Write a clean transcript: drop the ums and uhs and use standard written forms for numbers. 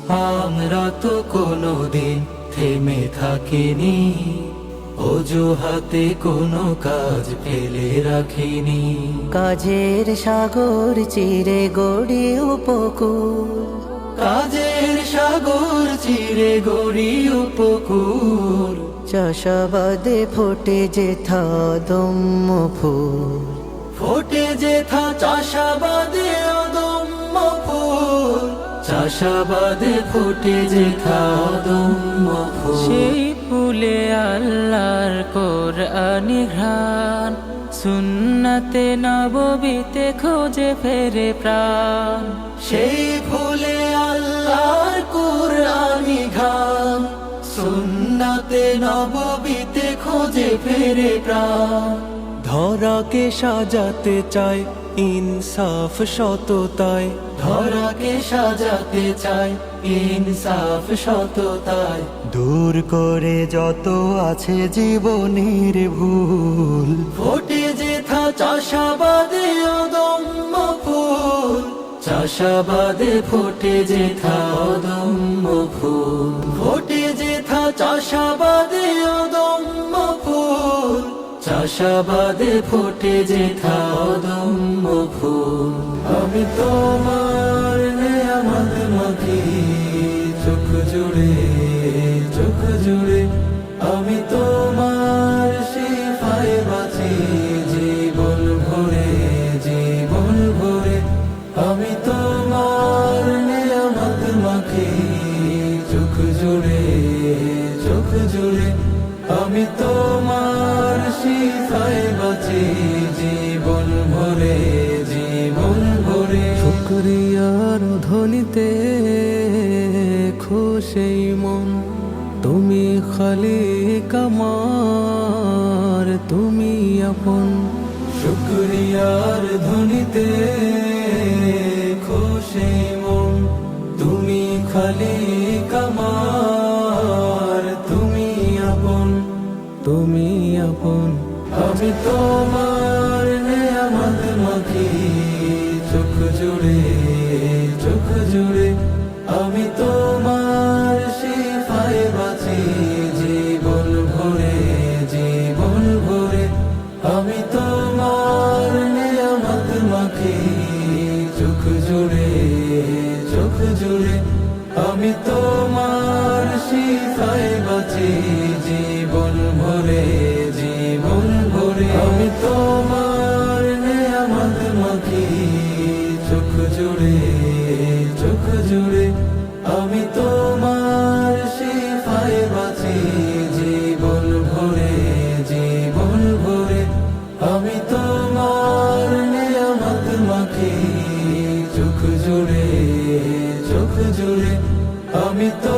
আমরা তো কোনোদিন থেমে থাকিনি, অজুহাতে কোনো কাজ ফেলে রাখিনি। কাজের সাগর চিরে গড়ি উপকূল, কাজের সাগর চিরে গড়ি উপকূল। চাষাবাদে ফোটে যেথা দম্য ফুল, ফোটে যেথা চাষাবাদে অদম্য ফুল। চাষাবাদে ফোটে যেথা অদম্য ফুল। সেই ফুলে আল্লাহর কোরআনি ঘ্রাণ, সুন্নাতে নববীতে খোঁজে ফেরে প্রাণ। সেই ফুলে আল্লাহর কুরআনি ঘ্রাণ, সুন্নাতে নববীতে খোঁজে ফেরে প্রাণ। ধরাকে সাজাতে চায় ইনসাফ সততায়, ধরাকে সাজাতে চায় ইনসাফ সততায়। দূর করে যত আছে জীবনের ভুল। ফোটে যেথা চাষাবাদে অদম্য ফুল। চাষাবাদে ফোটে যেথা অদম্য ফুল। ফোটে যেথা চাষাবাদে অদম্য ফুল। চাষাবাদে ফোটে যেথা অদম্য ফুল। আমি তোমার নেয়ামত মাখি চোখ জুড়ে, চোখ জুড়ে। আমি তোমার শিফায় বাঁচি জীবন ভরে, জীবন ভরে। আমি তোমার নেয়ামত মাখি চোখ জুড়ে, চোখ জুড়ে। আমি তোমার শিফায় বাঁচি জীবন ভরে, জীবন ভরে। শুকরিয়ার ধ্বনিতে খুশি মন, তুমি খালিক আমার, তুমি আপন। শুকরিয়ার ধ্বনিতে খুশি মন, তুমি খালিক আমার, তুমি আপন, তুমি আপন। আমি তোমার নেয়ামত মাখি চোখ জুড়ে, চোখ জুড়ে। আমি তোমার শিফায় বাঁচি জীবন ভরে, জীবন ভরে। আমি তোমার নেয়ামত মাখি চোখ জুড়ে, চোখ জুড়ে। আমি তোমার শিফায় বাঁচি জীবন ভরে, জীবন ভরে। আমি তোমার নেয়ামত মাখি চোখ জুড়ে, চোখ জুড়ে। আমি তোমার শিফায় বাঁচি জীবন ভরে, জীবন ভরে। আমি তোমার নেয়ামত মাখি চোখ জুড়ে, চোখ জুড়ে। আমি তো